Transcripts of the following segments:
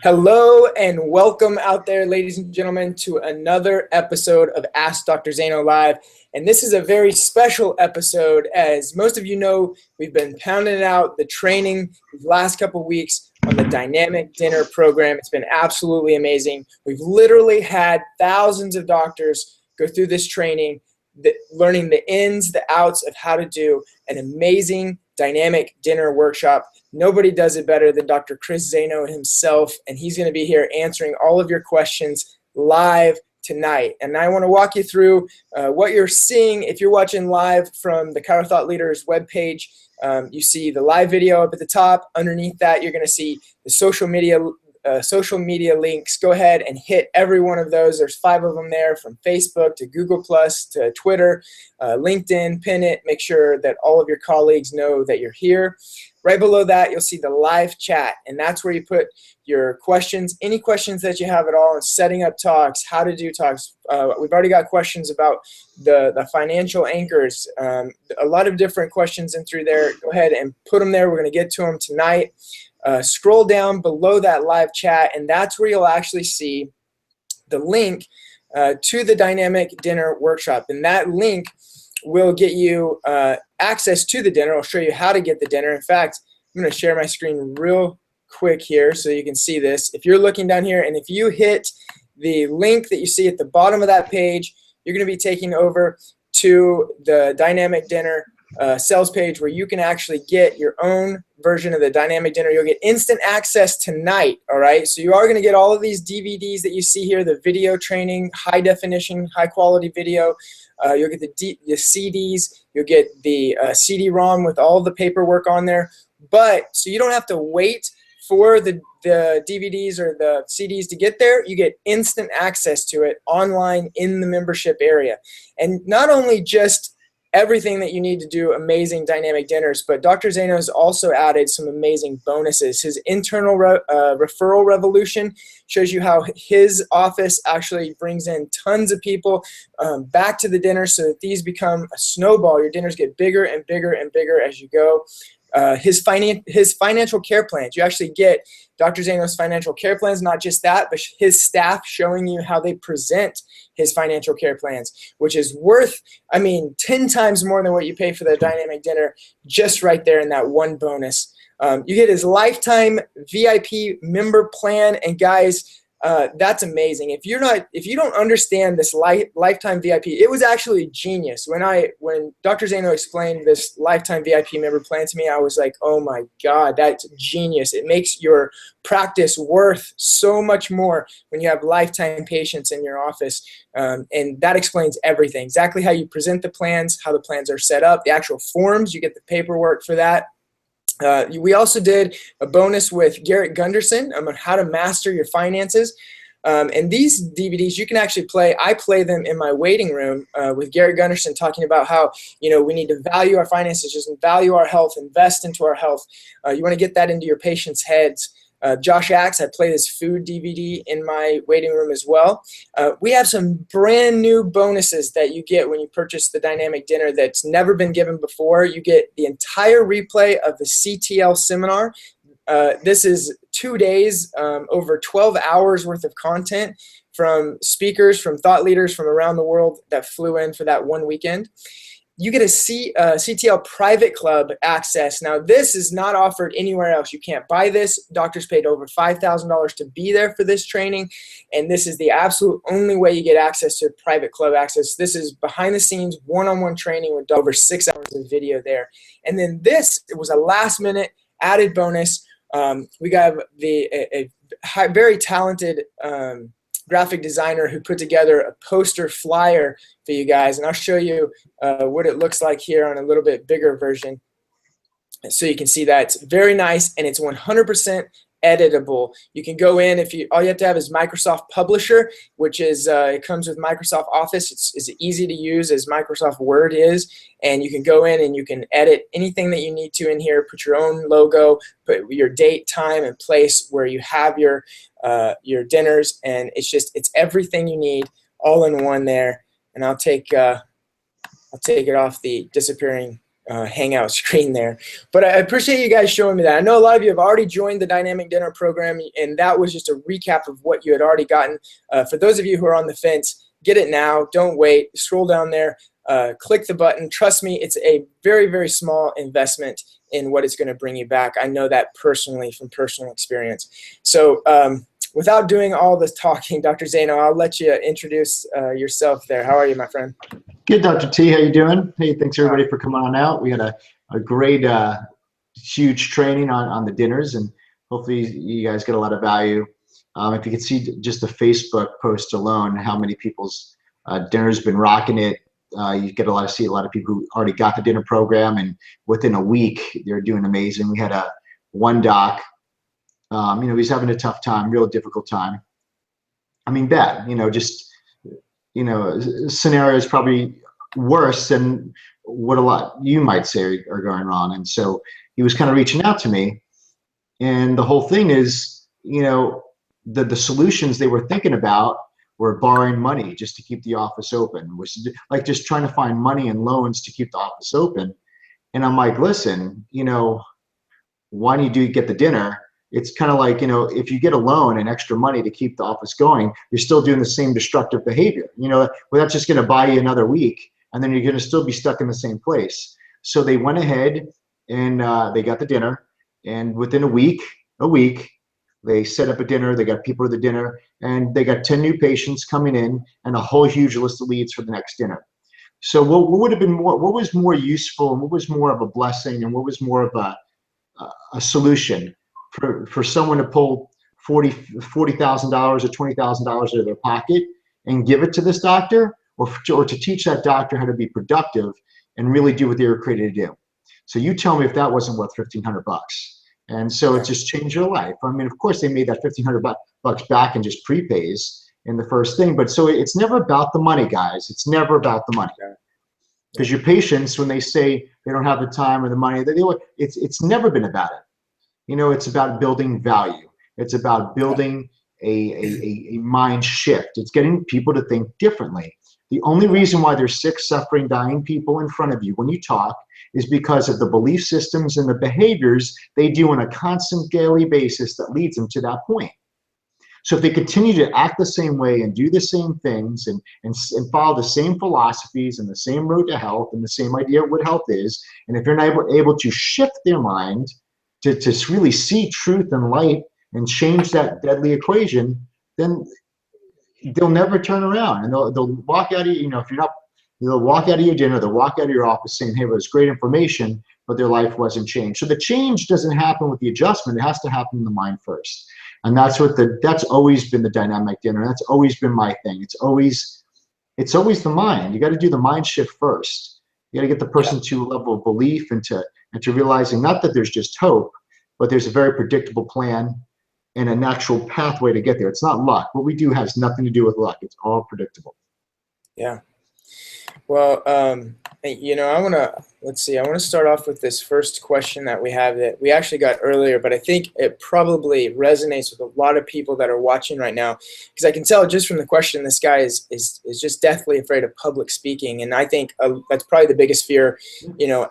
Hello and welcome out there, ladies and gentlemen, to another episode of Ask Dr. Zaino Live. And this is a very special episode. As most of you know, we've been pounding out the training the last couple of weeks on the Dynamic Dinner program. It's been absolutely amazing. We've literally had thousands of doctors go through this training, learning the ins, the outs of how to do an amazing dynamic dinner workshop. Nobody does it better than Dr. Zaino himself, and he's going to be here answering all of your questions live tonight. And I want to walk you through what you're seeing. If you're watching live from the Chiro Thought Leaders webpage, you see the live video up at the top. Underneath that, you're going to see the social media links. Go ahead and hit every one of those. There's 5 of them there, from Facebook to Google Plus to Twitter, LinkedIn. Pin it. Make sure that all of your colleagues know that you're here. Right below that, you'll see the live chat, and that's where you put your questions, any questions that you have at all on setting up talks, how to do talks. We've already got questions about the financial anchors, a lot of different questions in through there. Go ahead and put them there. We're going to get to them tonight. Scroll down below that live chat, and that's where you'll actually see the link to the Dynamic Dinner Workshop. And that link will get you access to the dinner. I'll show you how to get the dinner. In fact, I'm going to share my screen real quick here so you can see this. If you're looking down here, and if you hit the link that you see at the bottom of that page, you're going to be taken over to the Dynamic Dinner sales page, where you can actually get your own version of the Dynamic Dinner. You'll get instant access tonight, all right? So you are going to get all of these DVDs that you see here, the video training, high definition, high quality video. You'll get the CDs, you'll get the CD-ROM with all the paperwork on there. But so you don't have to wait for the DVDs or the CDs to get there. You get instant access to it online in the membership area. And not only just everything that you need to do amazing dynamic dinners, but Dr. Zaino has also added some amazing bonuses. His internal referral revolution shows you how his office actually brings in tons of people back to the dinner, so that these become a snowball. Your dinners get bigger and bigger and bigger as you go. His financial care plans. You actually get Dr. Zaino's financial care plans, not just that, but his staff showing you how they present his financial care plans, which is worth, 10 times more than what you pay for the dynamic dinner, just right there in that one bonus. You get his lifetime VIP member plan, and guys, that's amazing. If you don't understand this lifetime VIP, it was actually genius. When Dr. Zaino explained this lifetime VIP member plan to me, I was like, oh my God, that's genius. It makes your practice worth so much more when you have lifetime patients in your office. And that explains everything, exactly how you present the plans, how the plans are set up, the actual forms, you get the paperwork for that. We also did a bonus with Garrett Gunderson on how to master your finances. And these DVDs you can actually play. I play them in my waiting room with Garrett Gunderson, talking about how we need to value our finances, just value our health, invest into our health. You want to get that into your patients' heads. Josh Axe, I play this food DVD in my waiting room as well. We have some brand new bonuses that you get when you purchase the Dynamic Dinner that's never been given before. You get the entire replay of the CTL seminar. This is 2 days, over 12 hours worth of content from speakers, from thought leaders from around the world that flew in for that one weekend. You get a CTL private club access. Now, this is not offered anywhere else. You can't buy this. Doctors paid over $5,000 to be there for this training, and this is the absolute only way you get access to private club access. This is behind-the-scenes, one-on-one training with over 6 hours of video there. And then this, it was a last-minute added bonus. We got a very talented graphic designer who put together a poster flyer for you guys, and I'll show you what it looks like here on a little bit bigger version, so you can see that it's very nice and it's 100% editable. You can go in, all you have to have is Microsoft Publisher, which is it comes with Microsoft Office. It's easy to use as Microsoft Word is, and you can go in and you can edit anything that you need to in here. Put your own logo, put your date, time, and place where you have your dinners, and it's everything you need all in one there. And I'll take it off the disappearing hangout screen there. But I appreciate you guys showing me that. I know a lot of you have already joined the Dynamic Dinner program, and that was just a recap of what you had already gotten. For those of you who are on the fence, get it now. Don't wait. Scroll down there. Click the button. Trust me, it's a very, very small investment in what it's going to bring you back. I know that personally from personal experience. So without doing all this talking, Dr. Zaino, I'll let you introduce yourself there. How are you, my friend? Good, Dr. T. How you doing? Hey, thanks everybody for coming on out. We had a great, huge training on the dinners, and hopefully you guys get a lot of value. If you could see just the Facebook post alone, how many people's dinner's been rocking it. You get see a lot of people who already got the dinner program, and within a week they're doing amazing. We had one doc, he's having a tough time, real difficult time. I mean, bad, scenarios probably worse than what a lot you might say are going on. And so he was kind of reaching out to me, and the whole thing is, the solutions they were thinking about were borrowing money just to keep the office open, which is like just trying to find money and loans to keep the office open. And I'm like, listen, why don't you get the dinner? It's kind of like, if you get a loan and extra money to keep the office going, you're still doing the same destructive behavior. Well, that's just going to buy you another week, and then you're going to still be stuck in the same place. So they went ahead and they got the dinner, and within a week, they set up a dinner. They got people to the dinner, and they got 10 new patients coming in and a whole huge list of leads for the next dinner. So what would have been more? What was more useful, and what was more of a blessing, and what was more of a solution for someone to pull $40,000 or $20,000 out of their pocket and give it to this doctor, or to teach that doctor how to be productive and really do what they were created to do? So you tell me if that wasn't worth $1,500. And so it just changed your life. I mean, of course they made that $1,500 back in just prepays in the first thing, but so it's never about the money, guys. It's never about the money. Because your patients, when they say they don't have the time or the money, it's never been about it. It's about building value. It's about building a mind shift. It's getting people to think differently. The only reason why there's sick, suffering, dying people in front of you when you talk is because of the belief systems and the behaviors they do on a constant daily basis that leads them to that point. So if they continue to act the same way and do the same things and follow the same philosophies and the same road to health and the same idea of what health is, and if you're not able to shift their mind to really see truth and light and change that deadly equation, then they'll never turn around, and they'll walk out of they'll walk out of your dinner, they'll walk out of your office saying, hey, it was great information, but their life wasn't changed. So the change doesn't happen with the adjustment. It has to happen in the mind first. And that's always been the Dynamic Dinner. That's always been my thing. It's always the mind. You got to do the mind shift first. You got to get the person to a level of belief and to realizing not that there's just hope, but there's a very predictable plan and a natural pathway to get there. It's not luck. What we do has nothing to do with luck. It's all predictable. Yeah. Well, I want to start off with this first question that we have that we actually got earlier, but I think it probably resonates with a lot of people that are watching right now, because I can tell just from the question, this guy is just deathly afraid of public speaking. And I think that's probably the biggest fear,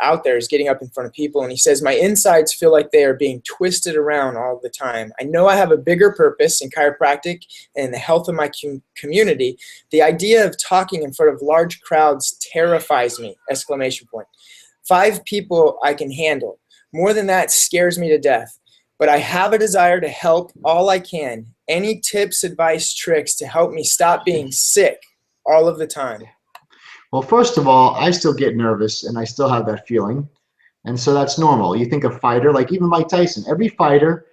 out there, is getting up in front of people. And he says, my insides feel like they are being twisted around all the time. I know I have a bigger purpose in chiropractic and the health of my community. The idea of talking in front of large crowds terrifies me! 5 people I can handle. More than that scares me to death. But I have a desire to help all I can. Any tips, advice, tricks to help me stop being sick all of the time? Well, first of all, I still get nervous and I still have that feeling. And so that's normal. You think a fighter, like even Mike Tyson, every fighter,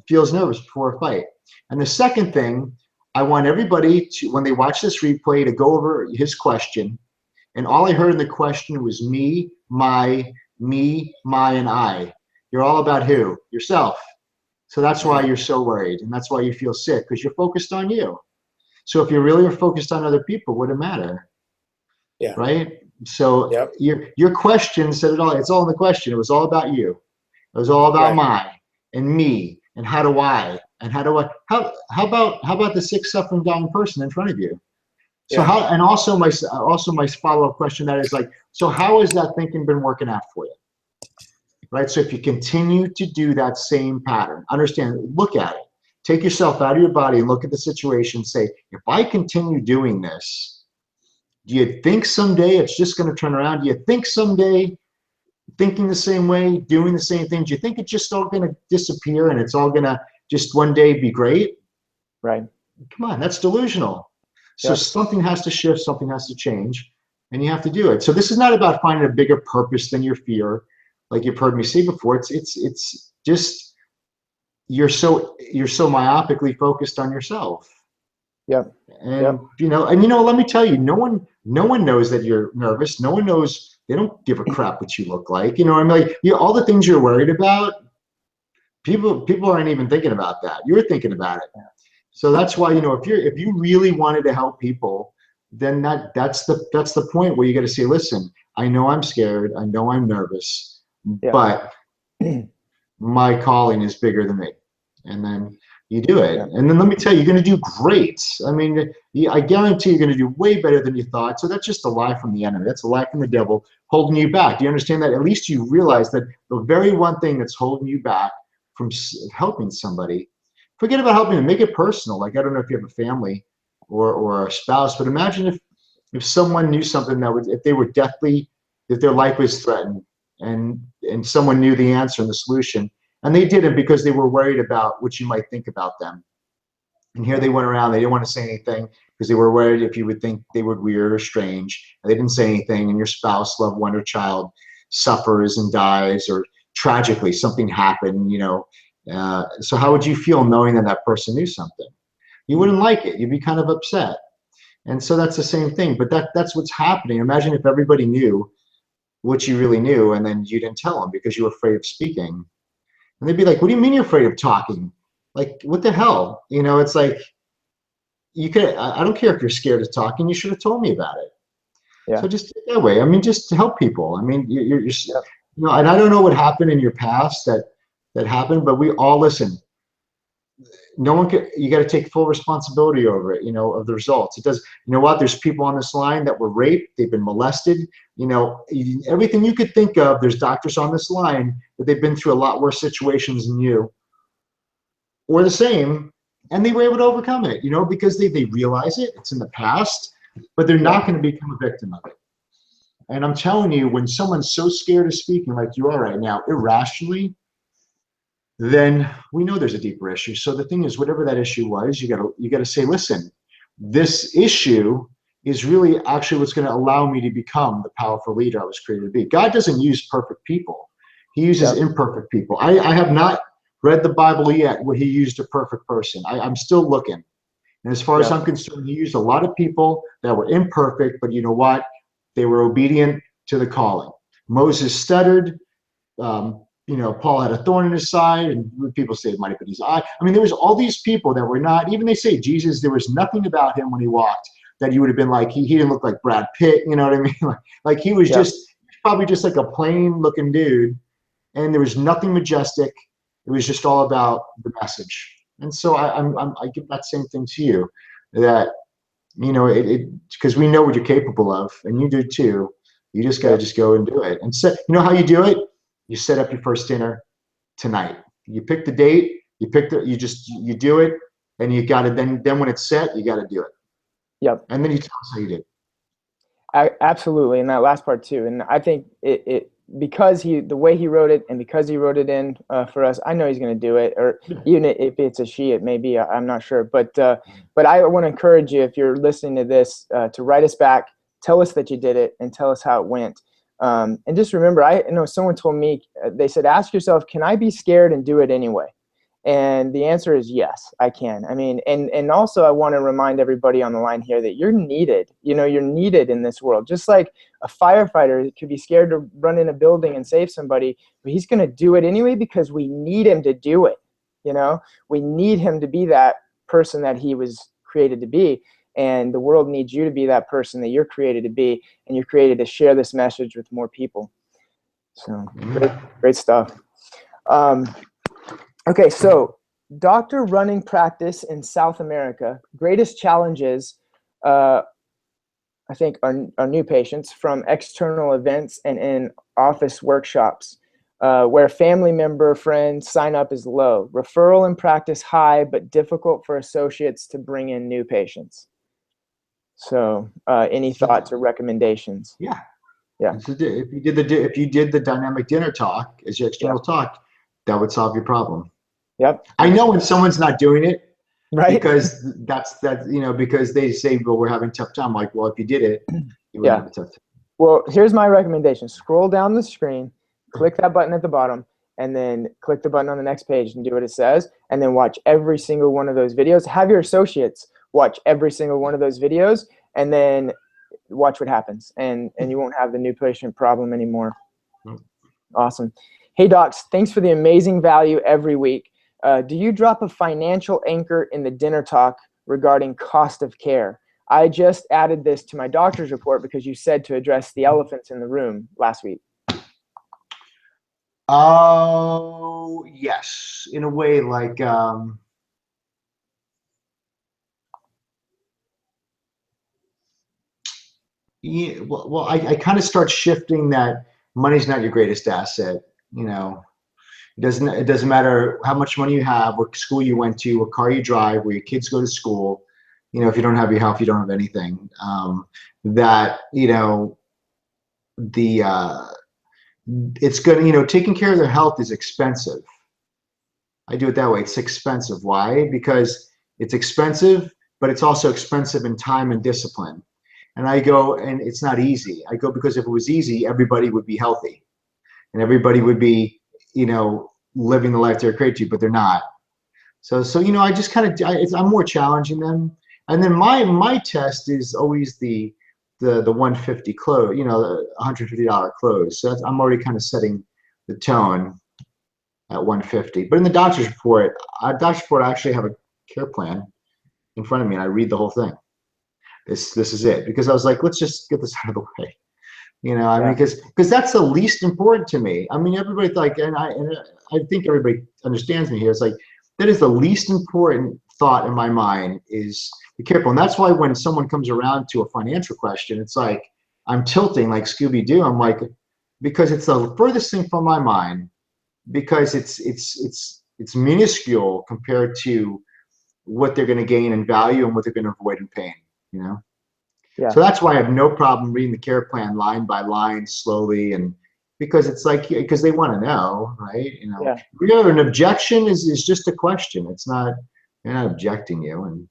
feels nervous before a fight. And the second thing, I want everybody to, when they watch this replay, to go over his question. And all I heard in the question was me, my, and I. You're all about who? Yourself. So that's why you're so worried, and that's why you feel sick, because you're focused on you. So if you really are focused on other people, what would it matter? Yeah. Right? So your question said it all. It's all in the question. It was all about you. It was all about my and me and how do I and how about the sick, suffering, dying person in front of you? So how, and also my follow-up question that is like, So how has that thinking been working out for you? Right? So if you continue to do that same pattern, understand, look at it. Take yourself out of your body and look at the situation. Say, if I continue doing this, do you think someday it's just going to turn around? Do you think someday thinking the same way, doing the same thing, do you think it's just all going to disappear and it's all going to just one day be great? Right. Come on, that's delusional. So Yep. something has to shift, something has to change, and you have to do it. So this is not about finding a bigger purpose than your fear, like you've heard me say before. It's just you're so myopically focused on yourself. Yep. And Yep. let me tell you, no one knows that you're nervous. No one knows. They don't give a crap what you look like. I mean, like all the things you're worried about, people aren't even thinking about that. You're thinking about it. So that's why, if you really wanted to help people, then that's the point where you got to say, listen, I know I'm scared, I know I'm nervous, but my calling is bigger than me. And then you do it. And then let me tell you, you're going to do great. I mean, I guarantee you're going to do way better than you thought. So that's just a lie from the enemy. That's a lie from the devil holding you back. Do you understand that? At least you realize that the very one thing that's holding you back from helping somebody, forget about helping them, make it personal. Like, I don't know if you have a family or a spouse, but imagine if someone knew something if they were if their life was threatened and someone knew the answer and the solution, and they didn't because they were worried about what you might think about them. And here they went around, they didn't want to say anything because they were worried if you would think they were weird or strange. And they didn't say anything, and your spouse, loved one, or child suffers and dies, or tragically something happened, so how would you feel knowing that person knew something? You wouldn't like it. You'd be kind of upset. And so that's the same thing, but that's what's happening. Imagine if everybody knew what you really knew and then you didn't tell them because you were afraid of speaking. And they'd be like, what do you mean you're afraid of talking? Like, what the hell? It's like, I don't care if you're scared of talking, you should have told me about it. Yeah. So just do it that way. I mean, just to help people. I mean, and I don't know what happened in your past that happened, but we all listen. No one can, you got to take full responsibility over it, of the results. It does, there's people on this line that were raped, they've been molested, everything you could think of. There's doctors on this line that they've been through a lot worse situations than you, or the same, and they were able to overcome it, because they realize it's in the past, but they're not going to become a victim of it. And I'm telling you, when someone's so scared of speaking like you are right now, irrationally, then we know there's a deeper issue. So the thing is, whatever that issue was, you gotta say, listen, this issue is really actually what's going to allow me to become the powerful leader I was created to be. God doesn't use perfect people. He uses imperfect people. I have not read the Bible yet where he used a perfect person. I'm still looking. And as far as I'm concerned, he used a lot of people that were imperfect, but you know what? They were obedient to the calling. Moses stuttered. Paul had a thorn in his side, and people say it might have been his eye. I mean, there was all these people that were not, even they say Jesus, there was nothing about him when he walked that you would have been like, he didn't look like Brad Pitt, you know what I mean? Like he was probably just like a plain looking dude, and there was nothing majestic. It was just all about the message. And so I give that same thing to you, that, because we know what you're capable of, and you do too. You just got to just go and do it. And so, how you do it? You set up your first dinner tonight. You pick the date, you do it, and you got to, then when it's set, you got to do it. Yep. And then you tell us how you did. Absolutely. And that last part too. And I think because the way he wrote it, and because he wrote it in for us, I know he's going to do it. Or even if it's a she, it may be, I'm not sure. But I want to encourage you, if you're listening to this, to write us back, tell us that you did it, and tell us how it went. And just remember, I know someone told me, they said, ask yourself, can I be scared and do it anyway? And the answer is yes, I can. I mean, and also I want to remind everybody on the line here that you're needed. You're needed in this world. Just like a firefighter could be scared to run in a building and save somebody, but he's going to do it anyway because we need him to do it. We need him to be that person that he was created to be. And the world needs you to be that person that you're created to be, and you're created to share this message with more people. So great stuff. Okay, so doctor running practice in South America, greatest challenges. I I think, are new patients from external events and in office workshops, where family member friends sign up is low. Referral and practice high, but difficult for associates to bring in new patients. So, any thoughts or recommendations? Yeah. Yeah. So if you did the dynamic dinner talk as your external talk, that would solve your problem. Yep. I know when someone's not doing it, right? because because they say, well, we're having a tough time. Like, well, if you did it, you wouldn't have a tough time. Well, here's my recommendation. Scroll down the screen, click that button at the bottom, and then click the button on the next page and do what it says, and then watch every single one of those videos. Have your associates watch every single one of those videos, and then watch what happens, and you won't have the new patient problem anymore. Awesome. Hey, docs, thanks for the amazing value every week. Do you drop a financial anchor in the dinner talk regarding cost of care? I just added this to my doctor's report because you said to address the elephants in the room last week. Oh, yes. In a way, like, yeah, well, I kind of start shifting that money's not your greatest asset. It doesn't matter how much money you have, what school you went to, what car you drive, where your kids go to school. If you don't have your health, you don't have anything. It's good. Taking care of their health is expensive. I do it that way. It's expensive. Why? Because it's expensive, but it's also expensive in time and discipline. And I go, and it's not easy. I go because if it was easy, everybody would be healthy and everybody would be, living the life they're created to, but they're not. So I just I'm more challenging them. And then my test is always the 150 close, the $150 close. So I'm already kind of setting the tone at 150. But in the doctor's report, I actually have a care plan in front of me, and I read the whole thing. This is it, because I was like, let's just get this out of the way. I mean, because that's the least important to me. I mean, everybody and I think everybody understands me here. It's like, that is the least important thought in my mind, is be careful. And that's why when someone comes around to a financial question, it's like I'm tilting like Scooby-Doo. I'm like, because it's the furthest thing from my mind, because it's minuscule compared to what they're going to gain in value and what they're going to avoid in pain. Yeah. So that's why I have no problem reading the care plan line by line slowly, and because it's like, because they want to know, right? An objection is just a question. It's not, they're not objecting you,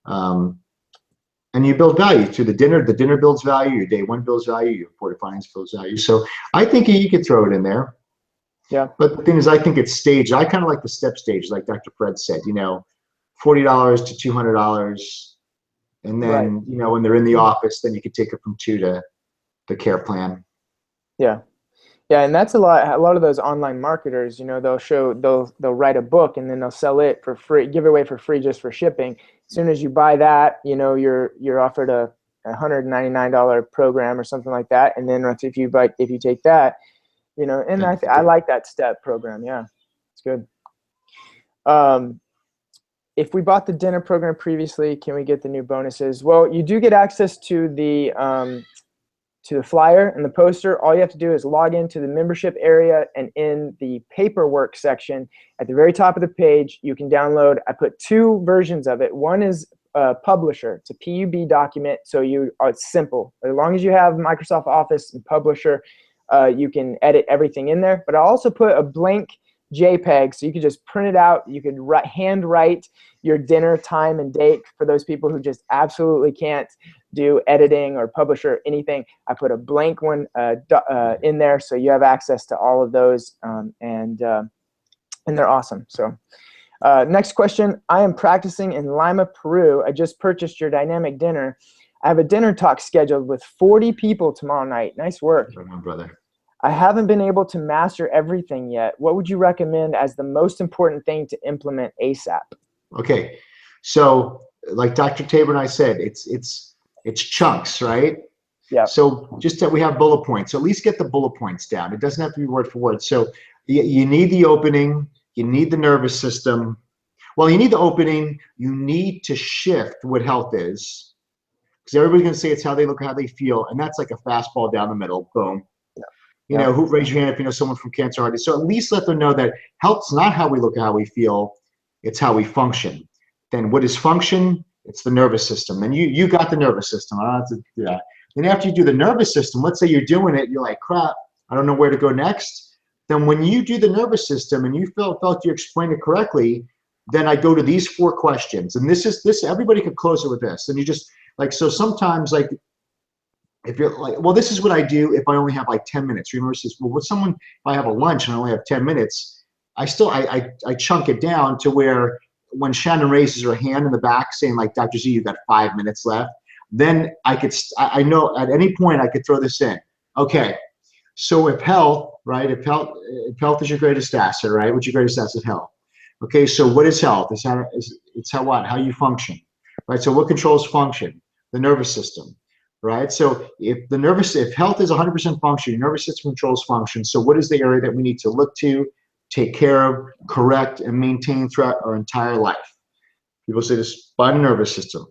and you build value through the dinner. The dinner builds value. Your day one builds value. Your report of findings builds value. So I think you could throw it in there. Yeah. But the thing is, I think it's staged. I kind of like the step stage, like Dr. Fred said. $40 to $200. And then, when they're in the office, then you could take it from 2 to the care plan. Yeah. Yeah. And that's a lot of those online marketers, they'll write a book and then they'll sell it for free, give it away for free, just for shipping. As soon as you buy that, you're offered a $199 program or something like that. And then if you take that, and I like that step program. Yeah. It's good. If we bought the dinner program previously, can we get the new bonuses? Well, you do get access to the flyer and the poster. All you have to do is log into the membership area, and in the paperwork section at the very top of the page, you can download. I put 2 versions of it. One is Publisher. It's a PUB document, so it's simple. As long as you have Microsoft Office and Publisher, you can edit everything in there. But I also put a blank JPEG, so you could just print it out. You could handwrite your dinner time and date for those people who just absolutely can't do editing or Publisher or anything. I put a blank one in there, so you have access to all of those, and they're awesome. So next question. I am practicing in Lima, Peru. I just purchased your dynamic dinner. I have a dinner talk scheduled with 40 people tomorrow night. Nice work. Right on, brother. I haven't been able to master everything yet. What would you recommend as the most important thing to implement ASAP? Okay, so like Dr. Tabor and I said, it's chunks, right? Yeah. So just that we have bullet points. So at least get the bullet points down. It doesn't have to be word for word. So you need the opening. You need the nervous system. Well, you need the opening. You need to shift what health is. because everybody's going to say it's how they look or how they feel. And that's like a fastball down the middle. Boom. You know, who raise your hand if you know someone from cancer already. So at least let them know that health's not how we look or how we feel. It's how we function. Then what is function? It's the nervous system. And you got the nervous system. I don't have to do that. Then after you do the nervous system, let's say you're doing it, you're like, crap, I don't know where to go next. Then when you do the nervous system and you felt you explained it correctly, then I go to these 4 questions. And this everybody could close it with this. And you just like, so sometimes like, if you're like, well, this is what I do if I only have like 10 minutes. Remember, says, well, with someone, if I have a lunch and I only have 10 minutes, I chunk it down to where when Shannon raises her hand in the back saying like, Dr. Z, you've got 5 minutes left, then I know at any point I could throw this in. Okay, so if health, right, if health is your greatest asset, right, what's your greatest asset? Health. Okay, so what is health? It's how you function, right? So what controls function? The nervous system. Right. So if health is 100% function, your nervous system controls function. So what is the area that we need to look to, take care of, correct, and maintain throughout our entire life? People say this spinal nervous system.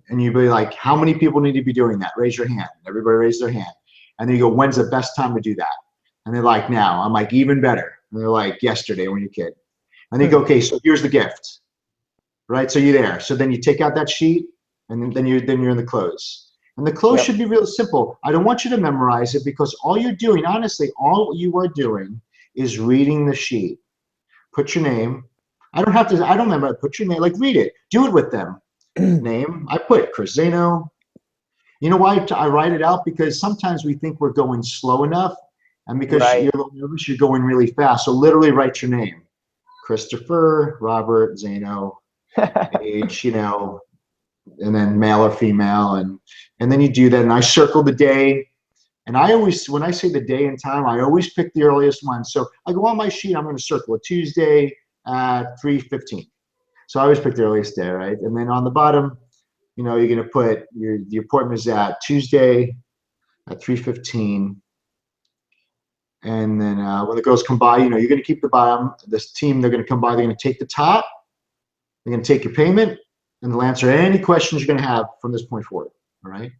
And you'd be like, how many people need to be doing that? Raise your hand. Everybody raise their hand. And then you go, when's the best time to do that? And they're like, now. I'm like, even better. And they're like, yesterday when you're a kid. And they go, okay, so here's the gift. Right. So you're there. So then you take out that sheet and then you're in the close. And the close should be real simple. I don't want you to memorize it because all you're doing, honestly, all you are doing is reading the sheet. Put your name. I don't remember. Put your name, like read it. Do it with them. Name. I put Chris Zaino. You know why I write it out? Because sometimes we think we're going slow enough. And because you're a little nervous, you're going really fast. So literally write your name. Christopher, Robert, Zaino, age, you know, and then male or female, and then you do that, and I circle the day, and I always, when I say the day and time, I always pick the earliest one. So I go on my sheet, I'm going to circle a Tuesday at 3:15. So I always pick the earliest day, right? And then on the bottom, you know, you're going to put the appointment is at Tuesday at 3:15, and then when the girls come by, you know, you're going to keep the bottom. This team, they're going to come by, they're going to take the top, they're going to take your payment, and they'll answer any questions you're going to have from this point forward. All right.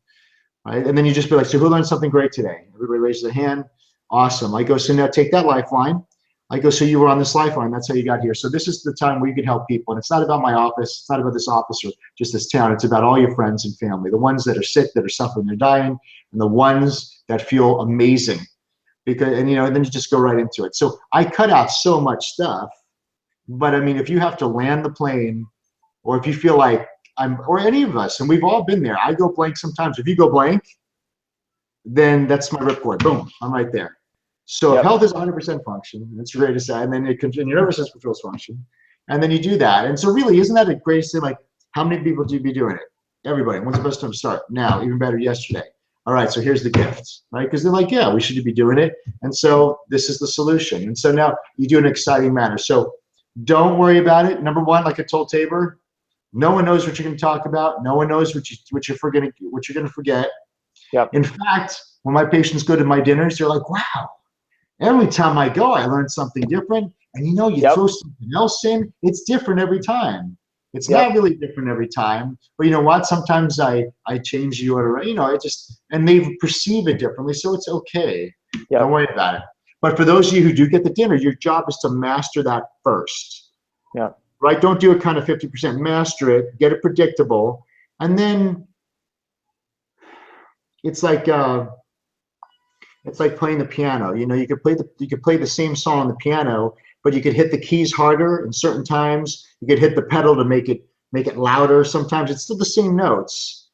All right. And then you just be like, so who learned something great today? Everybody raises their hand. Awesome. I go, so now take that lifeline. I go, so you were on this lifeline. That's how you got here. So this is the time where you can help people. And it's not about my office. It's not about this office or just this town. It's about all your friends and family, the ones that are sick, that are suffering, they're dying, and the ones that feel amazing. Because, and you know, and then you just go right into it. So I cut out so much stuff, but I mean, if you have to land the plane, or if you feel like or any of us, and we've all been there. I go blank sometimes. If you go blank, then that's my ripcord. Boom, I'm right there. So if health is 100% function, that's your greatest, and then your nervous system controls function, and then you do that. And so really, isn't that a great thing? Like, how many people do you be doing it? Everybody. When's the best time to start? Now, even better, yesterday. All right, so here's the gift, right? Because they're like, yeah, we should be doing it. And so this is the solution. And so now you do it in an exciting manner. So don't worry about it. Number one, like I told Tabor, no one knows what you're going to talk about. No one knows what you're going to forget. Yep. In fact, when my patients go to my dinners, they're like, wow, every time I go, I learn something different. And you know, you throw something else in, it's different every time. It's not really different every time. But you know what? Sometimes I change the order, you know, and they perceive it differently. So it's okay. Yep. Don't worry about it. But for those of you who do get the dinner, your job is to master that first. Yeah. Right? Don't do it kind of 50%. Master it, get it predictable, and then it's like playing the piano. You know, you could play the same song on the piano, but you could hit the keys harder in certain times. You could hit the pedal to make it louder. Sometimes it's still the same notes,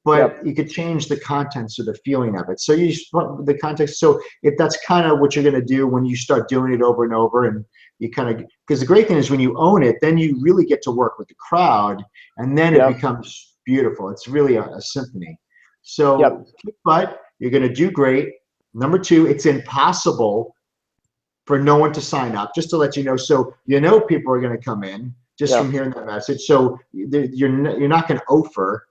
but you could change the contents or the feeling of it. So the context. So if that's kind of what you're going to do when you start doing it over and over, and you kind of, because the great thing is when you own it, then you really get to work with the crowd, and then it becomes beautiful. It's really a symphony. So, but you're going to do great. Number two, it's impossible for no one to sign up, just to let you know. So you know people are going to come in just from hearing that message. So you're not going to offer,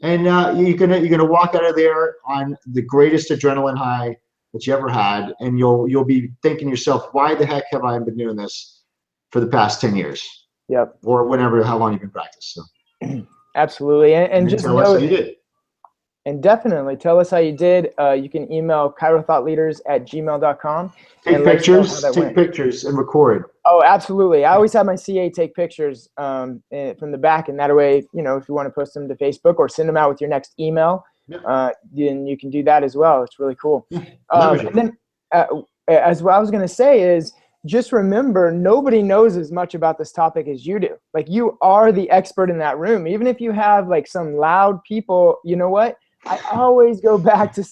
and you're gonna walk out of there on the greatest adrenaline high that you ever had, and you'll be thinking to yourself, why the heck have I been doing this for the past 10 years? Yep. Or whenever, how long you've been practicing. So. Absolutely, and just know, you did. And definitely tell us how you did. You can email chirothoughtleaders@gmail.com Take and let us know how that take went. pictures and record. Oh, absolutely. I always have my CA take pictures from the back, and that way, you know, if you want to post them to Facebook or send them out with your next email, Yep. then you can do that as well. It's really cool. Yeah. Leverage it. And then, as what I was going to say is, just remember, nobody knows as much about this topic as you do. Like, you are the expert in that room. Even if you have like some loud people, you know what? I always go back to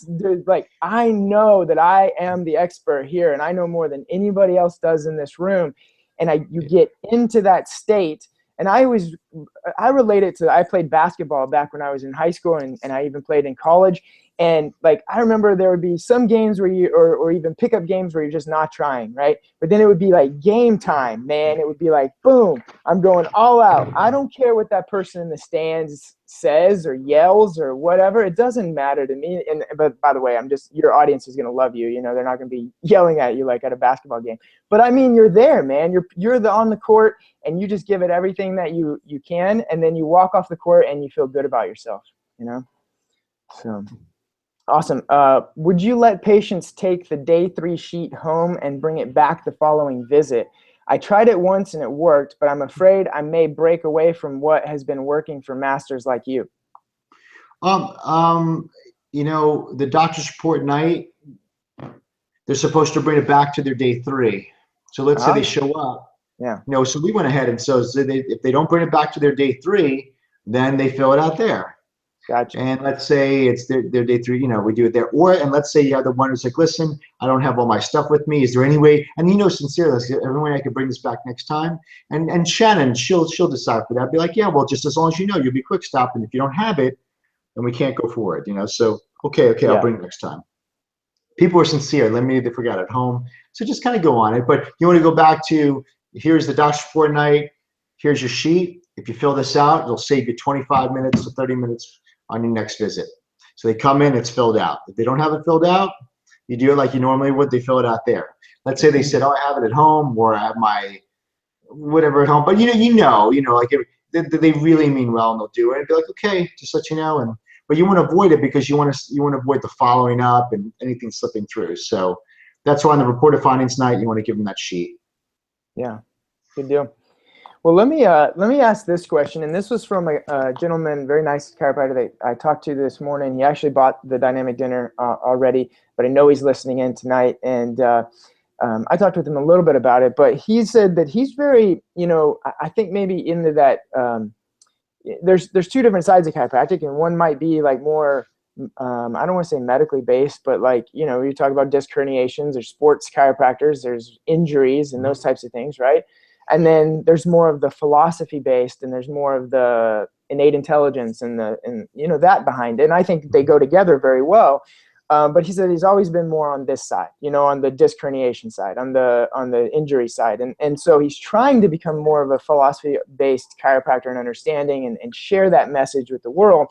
like, I know that I am the expert here, and I know more than anybody else does in this room. And you get into that state. And I relate it to, I played basketball back when I was in high school, and I even played in college. And like, I remember there would be some games where or even pickup games where you're just not trying, right? But then it would be like game time, man. It would be like, boom, I'm going all out. I don't care what that person in the stands says or yells or whatever. It doesn't matter to me. But by the way, your audience is going to love you. You know, they're not going to be yelling at you like at a basketball game. But I mean, you're there, man. You're on the court, and you just give it everything that you can, and then you walk off the court and you feel good about yourself, you know? So awesome. Would you let patients take the day 3 sheet home and bring it back the following visit? I tried it once and it worked, but I'm afraid I may break away from what has been working for masters like you. You know, the doctor's report night, they're supposed to bring it back to their day 3. So let's say Oh, they yeah. show up. Yeah. You know, so we went ahead and if they don't bring it back to their day 3, then they fill it out there. Gotcha. And let's say it's their day 3, you know, we do it there. And let's say you have the one who's like, listen, I don't have all my stuff with me. Is there any way? And you know, sincerely, is there any way I could bring this back next time? And Shannon, she'll decide for that. Be like, yeah, well, just as long as you know, you'll be quick stop. And if you don't have it, then we can't go forward, you know? So, okay, I'll Yeah. bring it next time. People are sincere. Let me, they forgot at home. So just kind of go on it. But you want to go back to, here's the doctor's report night. Here's your sheet. If you fill this out, it'll save you 25 minutes to 30 minutes on your next visit. So they come in, it's filled out. If they don't have it filled out, you do it like you normally would. They fill it out there. Let's say they said, oh, I have it at home, or I have my whatever at home. But you know, like they really mean well, and they'll do it. And be like, okay, just let you know. But you want to avoid it because you want to avoid the following up and anything slipping through. So that's why on the reported findings night, you want to give them that sheet. Yeah, good deal. Well, let me ask this question, and this was from a gentleman, very nice chiropractor that I talked to this morning. He actually bought the dynamic dinner already, but I know he's listening in tonight, and I talked with him a little bit about it. But he said that he's very, you know, I think maybe into that. There's 2 different sides of chiropractic, and one might be like more. I don't want to say medically based, but like, you know, you talk about disc herniations, there's sports chiropractors, there's injuries and those types of things, right? And then there's more of the philosophy based, and there's more of the innate intelligence and you know, that behind it. And I think they go together very well. But he said he's always been more on this side, you know, on the disc herniation side, on the injury side. And so he's trying to become more of a philosophy based chiropractor and understanding and share that message with the world.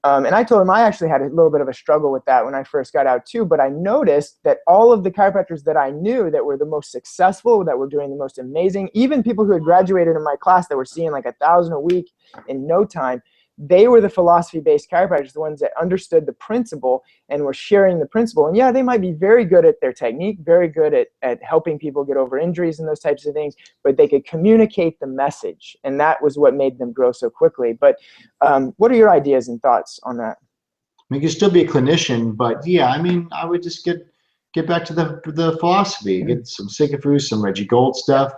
And I told him I actually had a little bit of a struggle with that when I first got out too, but I noticed that all of the chiropractors that I knew that were the most successful, that were doing the most amazing, even people who had graduated in my class that were seeing like 1,000 a week in no time, they were the philosophy-based chiropractors, the ones that understood the principle and were sharing the principle. And yeah, they might be very good at their technique, very good at helping people get over injuries and those types of things, but they could communicate the message. And that was what made them grow so quickly. But what are your ideas and thoughts on that? I mean, you can still be a clinician, but yeah, I mean, I would just get back to the philosophy, get some Sigafoos, some Reggie Gold stuff.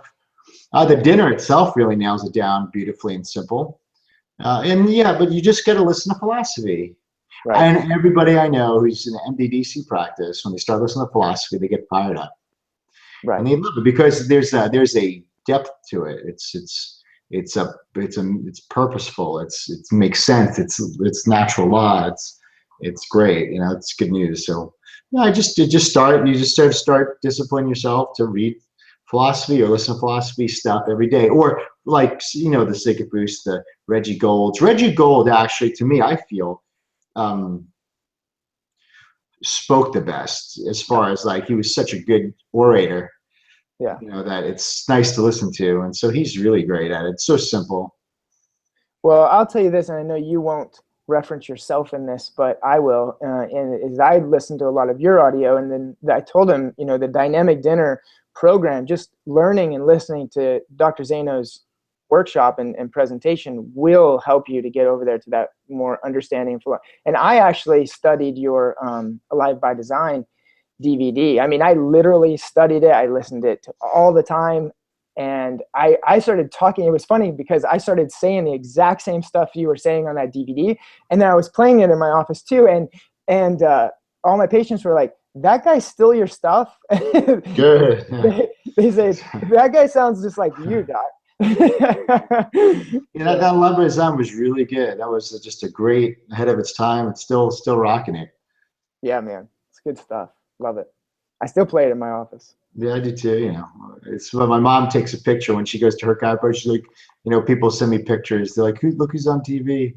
The dinner itself really nails it down beautifully and simple. And yeah, but you just got to listen to philosophy. Right. And everybody I know who's in MDDC practice, when they start listening to philosophy, they get fired up. Right. And they love it because there's a depth to it. It's purposeful. It makes sense. It's natural law. It's great. You know, it's good news. So yeah, you just start disciplining yourself to read philosophy or listen to philosophy stuff every day. Or like, you know, the Sigafoos, the Reggie Golds. Reggie Gold actually, to me, I feel spoke the best as far as like, he was such a good orator. Yeah. You know, that it's nice to listen to. And so he's really great at it. It's so simple. Well, I'll tell you this, and I know you won't reference yourself in this, but I will. And is I listened to a lot of your audio, and then I told him, you know, the dynamic dinner program, just learning and listening to Dr. Zaino's workshop and presentation will help you to get over there to that more understanding flow. And I actually studied your Alive by Design DVD. I mean, I literally studied it. I listened it to all the time. And I started talking. It was funny because I started saying the exact same stuff you were saying on that DVD. And then I was playing it in my office too. And all my patients were like, that guy steal your stuff? Good. They say, that guy sounds just like you, Doc. You know, that Love Design was really good. That was just a great, ahead of its time. It's still rocking it. Yeah, man. It's good stuff. Love it. I still play it in my office. Yeah, I do too. You know, it's when my mom takes a picture when she goes to her chiropractor. She's like, you know, people send me pictures. They're like, look who's on TV.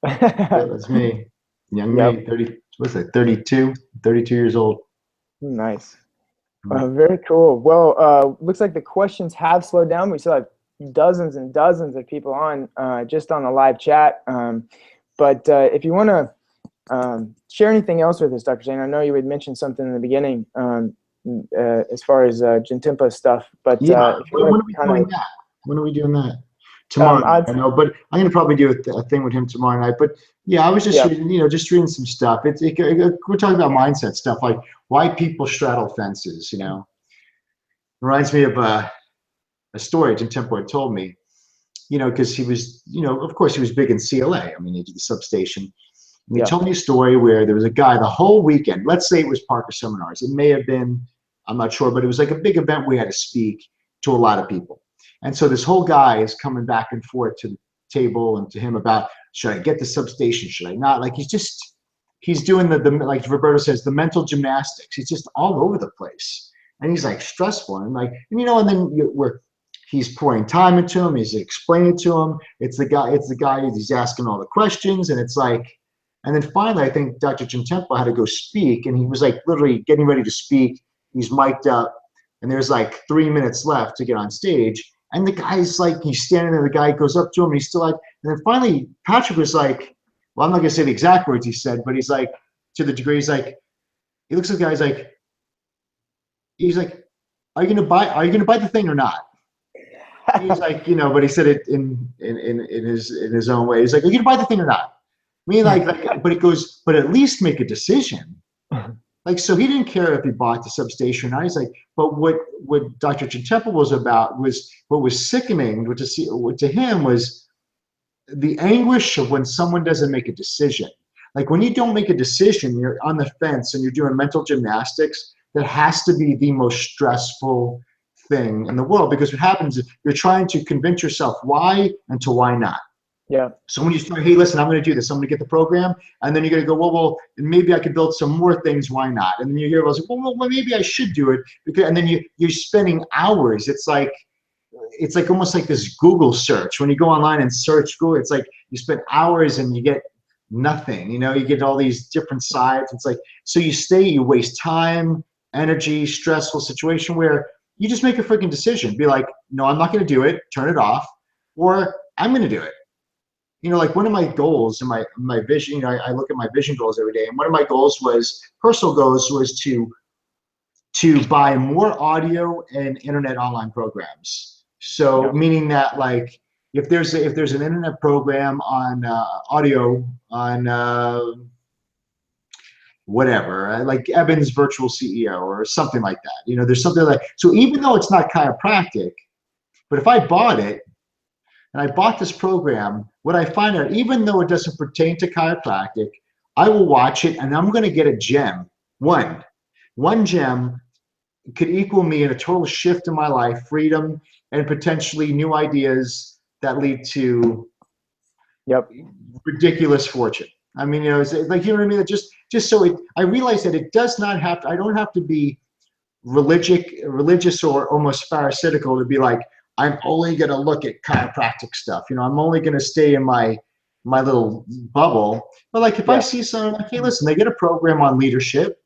Yeah, that's me. Young me, 30, what's that, 32 years old. Nice. Very cool. Well, looks like the questions have slowed down. We still have dozens and dozens of people on just on the live chat. But if you want to share anything else with us, Dr. Zaino, I know you had mentioned something in the beginning as far as Gentempo stuff. But yeah, if you when are we doing that? When are we doing that? Tomorrow night, I know, but I'm gonna probably do a thing with him tomorrow night. But yeah, I was just reading, you know, just reading some stuff. We're talking about mindset stuff, like why people straddle fences. You know, reminds me of a story Gentempo had told me. You know, because he was, you know, of course he was big in CLA. I mean, he did the substation. And he told me a story where there was a guy the whole weekend. Let's say it was Parker Seminars. It may have been, I'm not sure, but it was like a big event where he had to speak to a lot of people. And so this whole guy is coming back and forth to the table and to him about, should I get the substation? Should I not? Like he's doing the like Roberto says, the mental gymnastics. He's just all over the place. And he's like stressful and like, and you know, and then he's pouring time into him. He's explaining to him. It's the guy he's asking all the questions. And it's like, and then finally, I think Dr. Gentempo had to go speak, and he was like literally getting ready to speak. He's mic'd up, and there's like 3 minutes left to get on stage. And the guy's like, he's standing there. The guy goes up to him, and he's still like, and then finally, Patrick was like, well, I'm not gonna say the exact words he said, but he's like, to the degree, he's like, he looks at the guy, he's like, are you gonna buy the thing or not? He's like, you know, but he said it in his own way. He's like, are you gonna buy the thing or not? I mean, but it goes, but at least make a decision. Like, so he didn't care if he bought the substation or not. He's like, but what Dr. Gentempo was about was what was sickening to him was the anguish of when someone doesn't make a decision. Like when you don't make a decision, you're on the fence and you're doing mental gymnastics. That has to be the most stressful thing in the world, because what happens is you're trying to convince yourself why and to why not. Yeah. So when you start, hey, listen, I'm going to do this. I'm going to get the program. And then you're going to go, well, maybe I could build some more things. Why not? And then you hear, well, maybe I should do it. And then you're spending hours. It's like almost like this Google search. When you go online and search Google, it's like you spend hours and you get nothing. You know, you get all these different sides. It's like, so you waste time, energy, stressful situation where you just make a freaking decision. Be like, no, I'm not going to do it. Turn it off. Or I'm going to do it. You know, like one of my goals and my vision, you know, I look at my vision goals every day. And one of my personal goals was to buy more audio and internet online programs. So meaning that like, if there's an internet program on audio on whatever, like Evan's Virtual CEO or something like that, you know, there's something like, so even though it's not chiropractic, but if I bought it, and I bought this program, what I find out, even though it doesn't pertain to chiropractic, I will watch it and I'm going to get a gem. One gem could equal me in a total shift in my life, freedom, and potentially new ideas that lead to ridiculous fortune. I mean, you know, it's like, you know what I mean? Just so I realize that it does not have to, I don't have to be religious or almost pharisaical to be like, I'm only going to look at chiropractic stuff. You know, I'm only going to stay in my little bubble. But like, if I see someone like, hey, listen, they get a program on leadership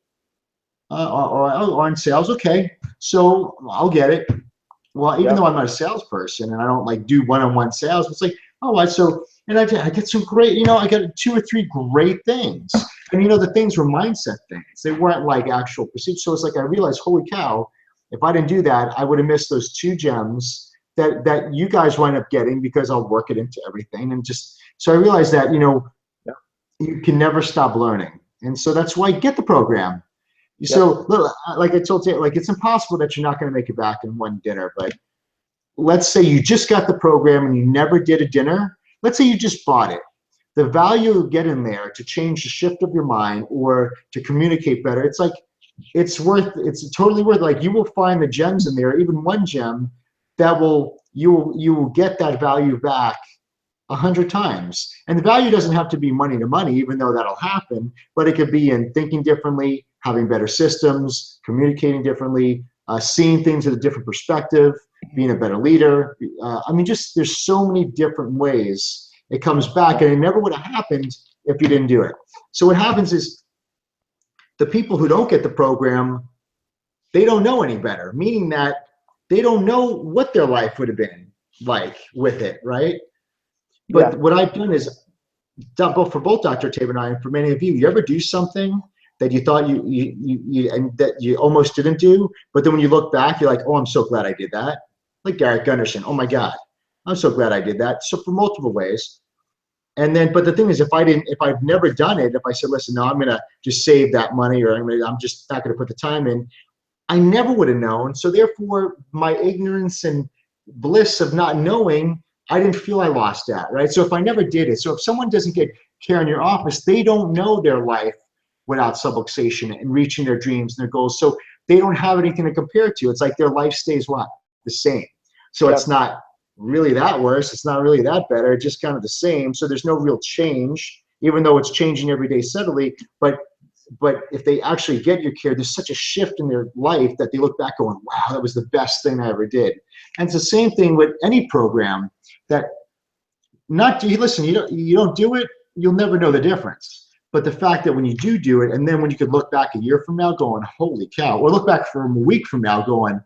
or on sales. Okay. So I'll get it. Well, even though I'm not a salesperson and I don't like do one-on-one sales, it's like, And I get some great, I got 2 or 3 great things. And the things were mindset things. They weren't like actual procedures. So it's like I realized, holy cow, if I didn't do that, I would have missed those 2 gems that you guys wind up getting because I'll work it into everything. And just so I realized that, you can never stop learning. And so that's why get the program. So look, like I told you, like it's impossible that you're not going to make it back in one dinner. But let's say you just got the program and you never did a dinner. Let's say you just bought it. The value you get in there to change the shift of your mind or to communicate better, it's totally worth it. Like you will find the gems in there, even one gem that you will get that value back 100 times. And the value doesn't have to be money to money, even though that'll happen, but it could be in thinking differently, having better systems, communicating differently, seeing things at a different perspective, being a better leader. There's so many different ways it comes back, and it never would have happened if you didn't do it. So what happens is the people who don't get the program, they don't know any better, meaning that they don't know what their life would have been like with it, right? But what I've done is, for both Dr. Tabor and I, and for many of you, you ever do something that you thought and that you almost didn't do, but then when you look back, you're like, oh, I'm so glad I did that. Like Garrett Gunderson, oh my God, I'm so glad I did that. So for multiple ways. And then, but the thing is, if I've never done it, if I said, listen, no, I'm going to just save that money, or I'm just not going to put the time in, I never would have known. So therefore, my ignorance and bliss of not knowing, I didn't feel I lost that, right? So if I never did it, so if someone doesn't get care in your office, they don't know their life without subluxation and reaching their dreams and their goals. So they don't have anything to compare to. It's like their life stays what? The same. So it's not really that worse. It's not really that better. It's just kind of the same. So there's no real change, even though it's changing every day steadily. But if they actually get your care, there's such a shift in their life that they look back going, wow, that was the best thing I ever did. And it's the same thing with any program that listen, you don't do it, you'll never know the difference. But the fact that when you do it, and then when you could look back a year from now going, holy cow, or look back from a week from now going,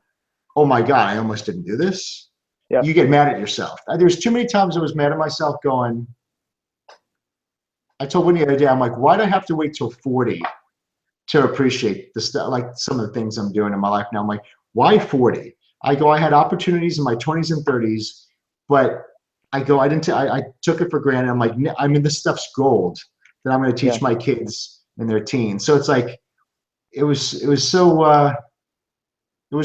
oh my God, I almost didn't do this. Yep. You get mad at yourself. There's too many times I was mad at myself going, I told Winnie the other day, I'm like, why do I have to wait till 40 to appreciate the stuff, like some of the things I'm doing in my life now? I'm like, why 40? I go, I had opportunities in my 20s and 30s, but I took it for granted. I'm like, this stuff's gold that I'm going to teach my kids in their teens. So it's like, it was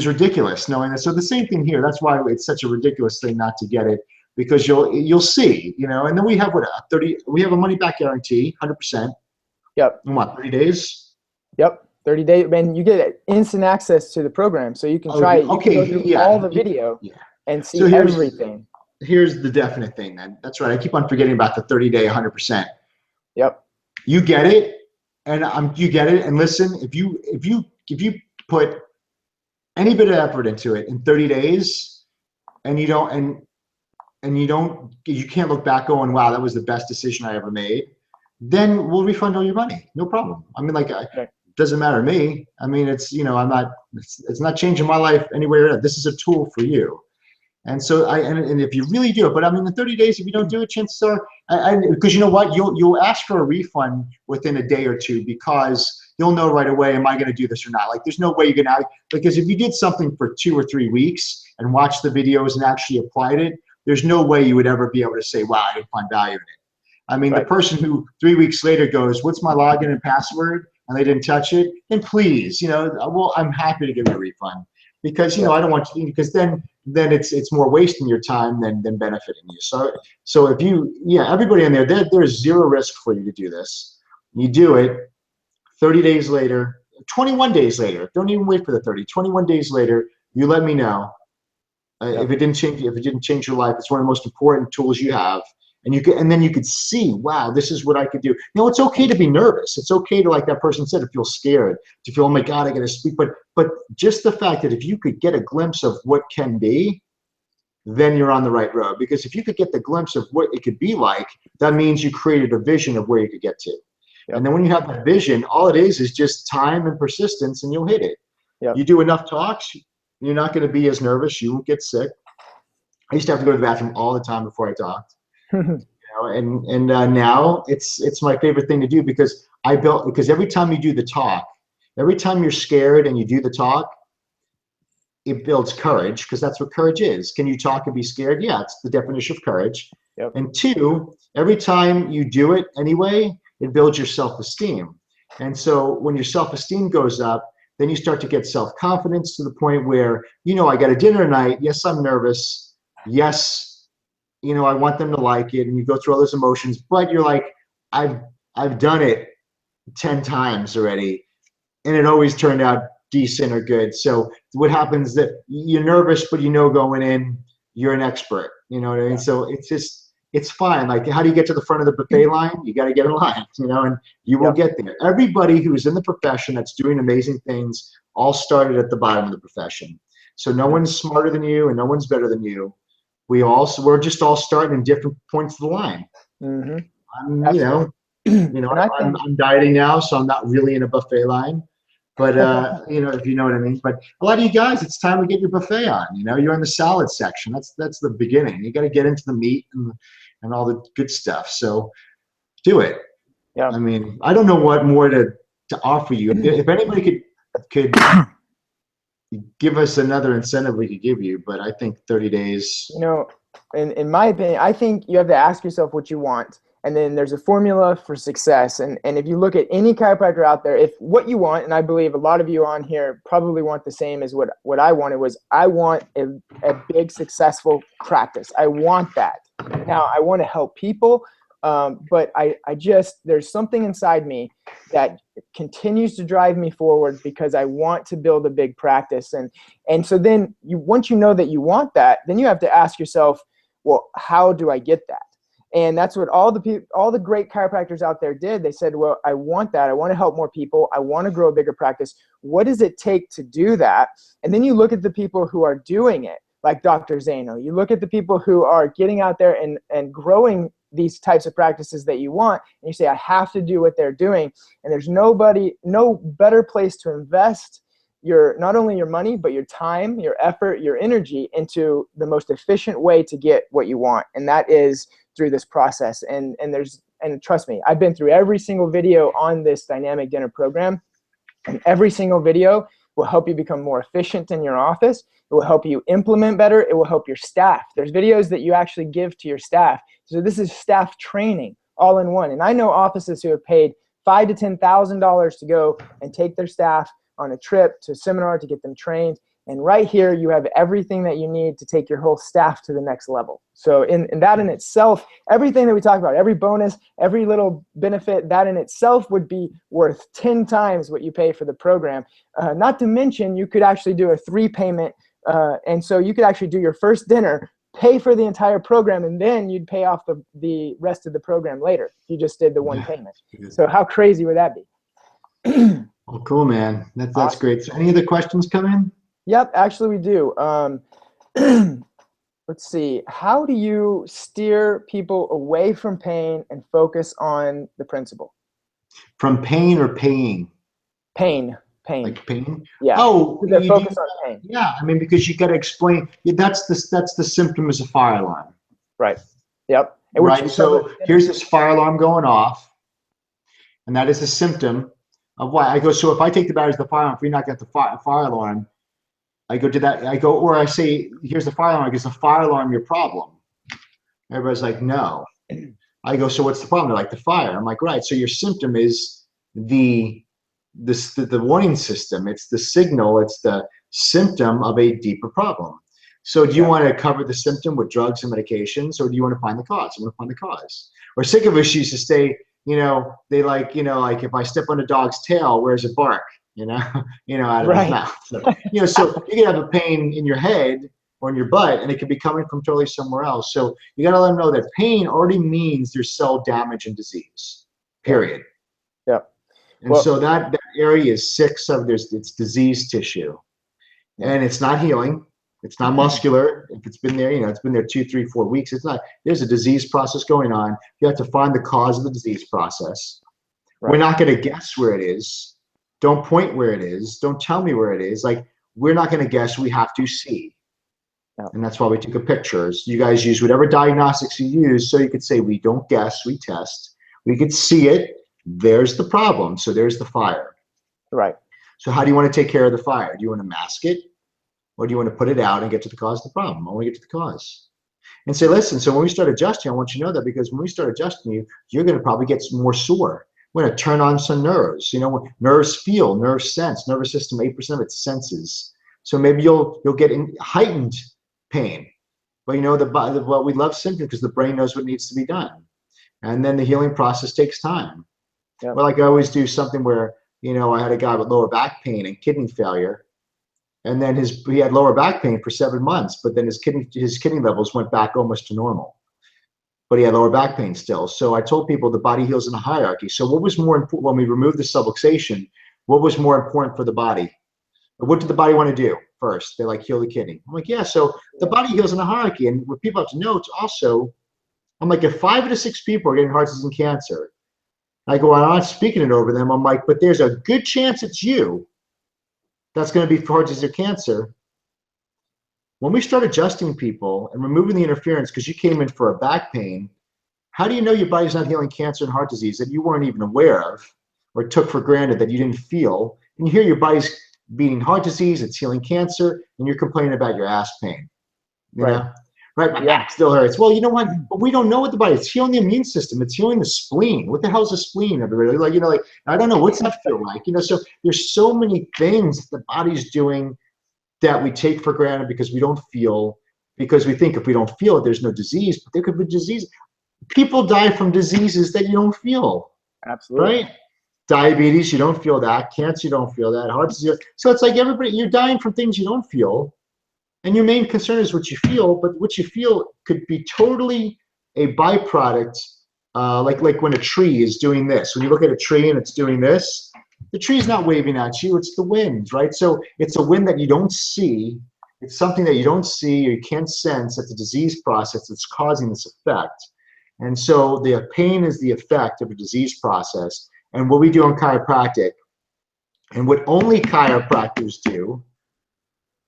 ridiculous knowing that. So the same thing here. That's why it's such a ridiculous thing not to get it, because you'll see, and then we have we have a money back guarantee, 100%. Yep. In what, 30 days? Yep. 30 days. Man, you get instant access to the program. So you can try it. You can go through all the video and see everything. Here's the definite thing then. That's right. I keep on forgetting about the 30-day 100%. Yep. You get it, and you get it. And listen, if you put any bit of effort into it in 30 days, and you can't look back going, wow, that was the best decision I ever made, then we'll refund all your money. No problem. It doesn't matter to me. It's not changing my life anywhere. This is a tool for you. And so and if you really do it, but in 30 days, if you don't do it, chances are, because you know what, you'll ask for a refund within a day or two, because you'll know right away, am I going to do this or not? Like, there's no way you're going to, because if you did something for 2 or 3 weeks and watched the videos and actually applied it, there's no way you would ever be able to say, wow, I didn't find value in it. The person who 3 weeks later goes, what's my login and password? And they didn't touch it, then please, well, I'm happy to give you a refund, because, I don't want you, because then it's more wasting your time than benefiting you. So if everybody in there's zero risk for you to do this. You do it 30 days later, 21 days later, don't even wait for the 30, 21 days later, you let me know. If it didn't change your life, it's one of the most important tools you have. And then you could see, wow, this is what I could do. It's okay to be nervous. It's okay to, like that person said, to feel scared, to feel, oh my God, I got to speak. But just the fact that if you could get a glimpse of what can be, then you're on the right road. Because if you could get the glimpse of what it could be like, that means you created a vision of where you could get to. Yep. And then when you have that vision, all it is just time and persistence, and you'll hit it. Yep. You do enough talks, you're not going to be as nervous. You won't get sick. I used to have to go to the bathroom all the time before I talked. And now it's my favorite thing to do because because every time you do the talk, every time you're scared and you do the talk, it builds courage, because that's what courage is. Can you talk and be scared? Yeah, it's the definition of courage. Yep. And two, every time you do it anyway, it builds your self-esteem. And so when your self-esteem goes up, then you start to get self-confidence to the point where, I got a dinner tonight. Yes, I'm nervous. Yes, I want them to like it. And you go through all those emotions, but you're like, I've done it 10 times already, and it always turned out decent or good. So what happens that you're nervous, but going in, you're an expert. You know what I mean? So it's fine. Like, how do you get to the front of the buffet line? You got to get in line, and you will get there. Everybody who's in the profession that's doing amazing things all started at the bottom of the profession. So no one's smarter than you and no one's better than you. We're just all starting in different points of the line. Mm-hmm. I'm dieting now, so I'm not really in a buffet line. But if you know what I mean. But a lot of you guys, it's time to get your buffet on. You're in the salad section. That's the beginning. You got to get into the meat and all the good stuff. So do it. Yeah. I mean, I don't know what more to offer you. If anybody could give us another incentive, we could give you. But I think 30 days. In my opinion, I think you have to ask yourself what you want. And then there's a formula for success. And if you look at any chiropractor out there, if what you want, and I believe a lot of you on here probably want the same as what I wanted, was I want a big successful practice. I want that. Now, I want to help people, but there's something inside me that continues to drive me forward because I want to build a big practice. And so then once you know that you want that, then you have to ask yourself, well, how do I get that? And that's what all the great chiropractors out there did. They said, well, I want that. I want to help more people. I want to grow a bigger practice. What does it take to do that? And then you look at the people who are doing it, like Dr. Zaino. You look at the people who are getting out there and growing these types of practices that you want, and you say, I have to do what they're doing. And there's no better place to invest not only your money, but your time, your effort, your energy into the most efficient way to get what you want. And that is through this process. And trust me, I've been through every single video on this dynamic dinner program, and every single video will help you become more efficient in your office. It will help you implement better. It will help your staff. There's videos that you actually give to your staff. So this is staff training all in one. And I know offices who have paid $5,000 to $10,000 to go and take their staff on a trip to a seminar to get them trained. And right here, you have everything that you need to take your whole staff to the next level. So in that in itself, everything that we talk about, every bonus, every little benefit, that in itself would be worth 10 times what you pay for the program. Not to mention, you could actually do a 3 payment. And so you could actually do your first dinner, pay for the entire program, and then you'd pay off the rest of the program later. You just did the one payment. So how crazy would that be? Well, cool, man. That's Awesome. great. So any other questions come in? Yep, actually we do. Let's see. How do you steer people away from pain and focus on the principle? From pain or paying? Pain. Like pain? Yeah. Oh, they're focused on pain. Yeah, I mean, because you got to explain. That's the symptom is a fire alarm. Right. Yep. Right. So here's this fire alarm going off, and that is a symptom of why I go. So if I take the batteries of the fire alarm, if we knock out the fire alarm, I go to that. Or I say, here's the fire alarm. Is the fire alarm your problem? Everybody's like, no. I go, so what's the problem? They're like, the fire. I'm like, right. So your symptom is the warning system. It's the signal. It's the symptom of a deeper problem. So do you want to cover the symptom with drugs and medications, or do you want to find the cause? I want to find the cause. Or sycophants used to say, they like if I step on a dog's tail, where's it bark? Out of his mouth. So, so you can have a pain in your head or in your butt, and it could be coming from totally somewhere else. So you got to let them know that pain already means there's cell damage and disease, period. Yeah. And so that area is sick. So it's diseased tissue, and it's not healing. It's not muscular. If it's been there, it's been there 2, 3, 4 weeks. It's not. There's a disease process going on. You have to find the cause of the disease process. Right. We're not going to guess where it is. Don't point where it is. Don't tell me where it is. Like, we're not going to guess. We have to see. Yeah. And that's why we took a pictures. You guys use whatever diagnostics you use, so you could say we don't guess, we test. We could see it. There's the problem. So there's the fire. Right. So how do you want to take care of the fire? Do you want to mask it, or do you want to put it out and get to the cause of the problem? I want to get to the cause. And say, listen, so when we start adjusting, I want you to know that, because when we start adjusting you, you're going to probably get more sore. We're going to turn on some nerves. You know, nerves feel, nerves sense. Nervous system, 8% of it senses. So maybe you'll get heightened pain. But you know, well, we love symptoms because the brain knows what needs to be done. And then the healing process takes time. Yep. Well, like I always do something where, you know, I had a guy with lower back pain and kidney failure. And then he had lower back pain for 7 months, but then his kidney levels went back almost to normal. But he had lower back pain still. So I told people the body heals in a hierarchy. So what was more important when we removed the subluxation? What was more important for the body? What did the body want to do first? They like heal the kidney. I'm like, yeah. So the body heals in a hierarchy, and what people have to know, it's also, I'm like, if 5 to 6 people are getting heart disease and cancer, I go, I'm not speaking it over them. I'm like, but there's a good chance it's you that's going to be for heart disease or cancer. When we start adjusting people and removing the interference because you came in for a back pain, how do you know your body's not healing cancer and heart disease that you weren't even aware of or took for granted that you didn't feel? And you hear your body's beating heart disease, it's healing cancer, and you're complaining about your ass pain. You know? Right? My back still hurts. Well, you know what? But we don't know what the body is. It's healing the immune system. It's healing the spleen. What the hell is a spleen, everybody? Like, you know, like, I don't know. What's that feel like? You know, so there's so many things the body's doing that we take for granted because we don't feel, because we think if we don't feel it, there's no disease. But there could be disease. People die from diseases that you don't feel. Absolutely. Right? Diabetes, you don't feel that. Cancer, you don't feel that. Heart disease. So it's like everybody, you're dying from things you don't feel. And your main concern is what you feel, but what you feel could be totally a byproduct, like when a tree is doing this. When you look at a tree and it's doing this, the tree's not waving at you, it's the wind, right? So it's a wind that you don't see. It's something that you don't see or you can't sense. It's a disease process that's causing this effect. And so the pain is the effect of a disease process. And what we do in chiropractic, and what only chiropractors do,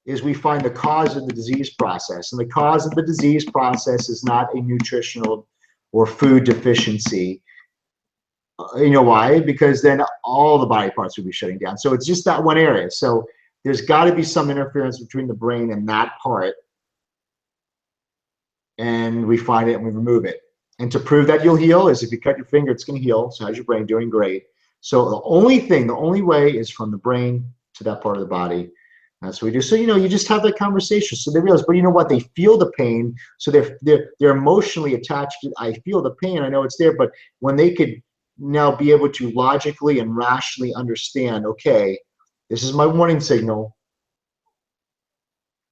is we find the cause of the disease process. And the cause of the disease process is not a nutritional or food deficiency. You know why? Because then all the body parts would be shutting down. So it's just that one area. So there's got to be some interference between the brain and that part. And we find it and we remove it. And to prove that you'll heal is if you cut your finger, it's going to heal. So how's your brain doing? Great. So the only way is from the brain to that part of the body. That's what we do. So, you know, you just have that conversation. So they realize, but you know what? They feel the pain. So they're emotionally attached to, I feel the pain. I know it's there. But when they could now be able to logically and rationally understand, okay, this is my warning signal.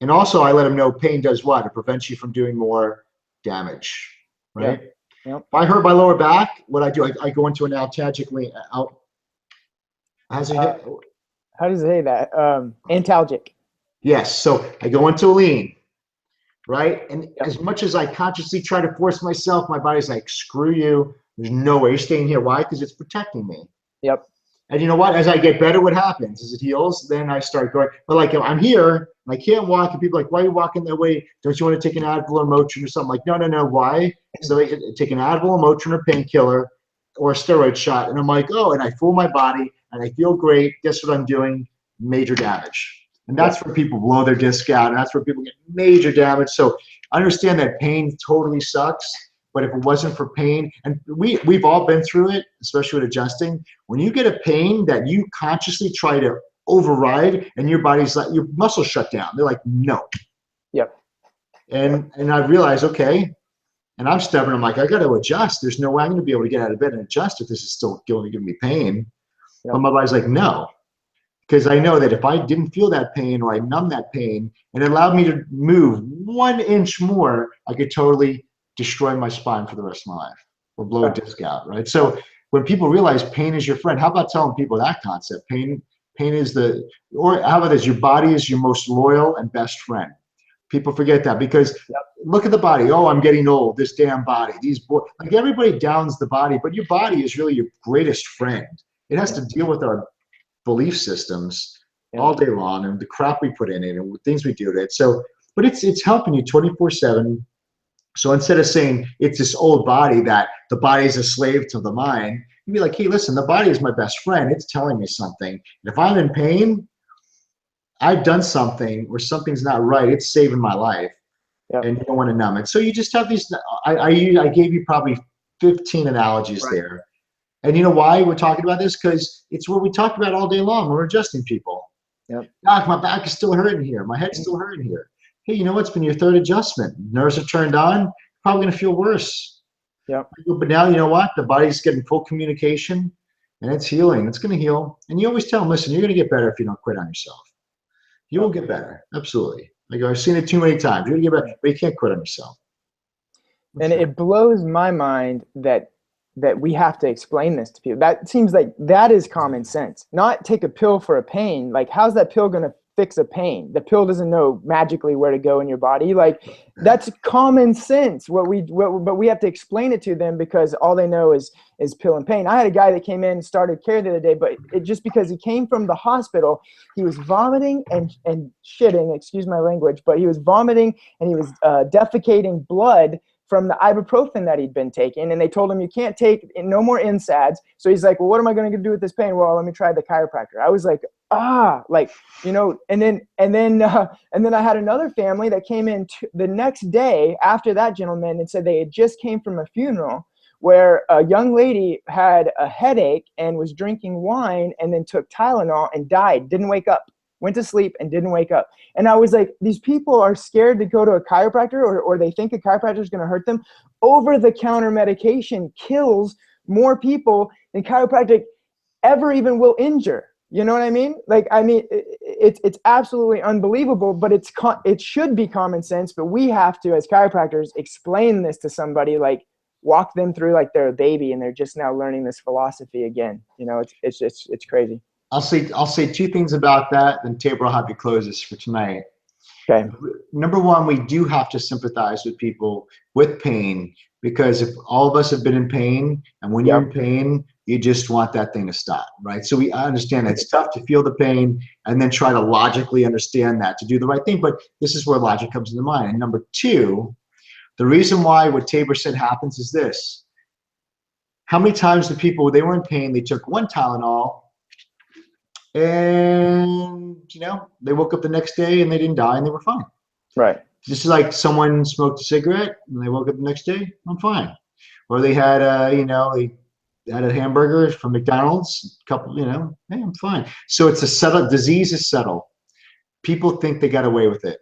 And also I let them know pain does what? It prevents you from doing more damage, right? Yep. If I hurt my lower back, what I do, I go into an analgically out. How's it hit? How does it say that? Antalgic. Yes. So I go into a lean, right? And as much as I consciously try to force myself, my body's like, screw you. There's no way you're staying here. Why? Because it's protecting me. Yep. And you know what? As I get better, what happens? As it heals, then I start going, but like, I'm here, and I can't walk, and people are like, why are you walking that way? Don't you want to take an Advil or Motrin or something? Like, no. Why? So I take an Advil, Motrin, or painkiller, or a steroid shot, and I'm like, oh, and I fool my body, and I feel great. Guess what I'm doing? Major damage. And that's where people blow their disc out, and that's where people get major damage. So I understand that pain totally sucks. But if it wasn't for pain, and we've all been through it, especially with adjusting, when you get a pain that you consciously try to override and your body's like, your muscles shut down. They're like, no. Yep. And I realized, okay, and I'm stubborn. I'm like, I got to adjust. There's no way I'm going to be able to get out of bed and adjust if this is still going to give me pain. Yep. But my body's like, no. Because I know that if I didn't feel that pain or I numb that pain and it allowed me to move 1 inch more, I could totally destroy my spine for the rest of my life or blow a disc out, right? So when people realize pain is your friend, how about telling people that concept? Pain is or how about this? Your body is your most loyal and best friend. People forget that because look at the body. Oh, I'm getting old. This damn body. Like everybody downs the body, but your body is really your greatest friend. It has to deal with our belief systems all day long and the crap we put in it and the things we do to it. So but it's helping you 24/7. So instead of saying it's this old body that the body is a slave to the mind, you'd be like, hey, listen, the body is my best friend. It's telling me something. And if I'm in pain, I've done something or something's not right. It's saving my life. Yep. And you don't want to numb it. So you just have these. I gave you probably 15 analogies there. And you know why we're talking about this? Because it's what we talk about all day long when we're adjusting people. Yep. Doc, my back is still hurting here. My head's still hurting here. Hey, you know what's been your third adjustment? Nerves are turned on. Probably going to feel worse. Yep. But now you know what? The body's getting full communication, and it's healing. It's going to heal. And you always tell them, listen, you're going to get better if you don't quit on yourself. You will get better. Absolutely. Like I've seen it too many times. You're going to get better, but you can't quit on yourself. And it blows my mind that we have to explain this to people. That seems like that is common sense. Not take a pill for a pain. Like, how's that pill going to fix a pain? The pill doesn't know magically where to go in your body. Like, that's common sense. But we have to explain it to them because all they know is pill and pain. I had a guy that came in and started care the other day, but just because he came from the hospital, he was vomiting and shitting, excuse my language, but he was vomiting and he was defecating blood from the ibuprofen that he'd been taking, and they told him you can't take no more NSAIDs. So he's like, well, what am I going to do with this pain? Well, let me try the chiropractor. I was like, and then I had another family that came in the next day after that gentleman and said they had just came from a funeral where a young lady had a headache and was drinking wine and then took Tylenol and died, didn't wake up. Went to sleep and didn't wake up. And I was like, these people are scared to go to a chiropractor or they think a chiropractor is going to hurt them. Over-the-counter medication kills more people than chiropractic ever even will injure. You know what I mean? Like, I mean, it's absolutely unbelievable, but it should be common sense. But we have to, as chiropractors, explain this to somebody, like walk them through like they're a baby and they're just now learning this philosophy again. You know, it's crazy. I'll say two things about that, then Tabor will have you close this for tonight. Okay. Number one, we do have to sympathize with people with pain because if all of us have been in pain, and when you're in pain, you just want that thing to stop, right? So I understand that it's tough to feel the pain and then try to logically understand that to do the right thing, but this is where logic comes into mind. And number two, the reason why what Tabor said happens is this. How many times do people, they were in pain, they took one Tylenol, and they woke up the next day and they didn't die and they were fine. Right. Just like someone smoked a cigarette and they woke up the next day, I'm fine. Or they had they had a hamburger from McDonald's, couple, hey, I'm fine. So it's a subtle disease is subtle. People think they got away with it.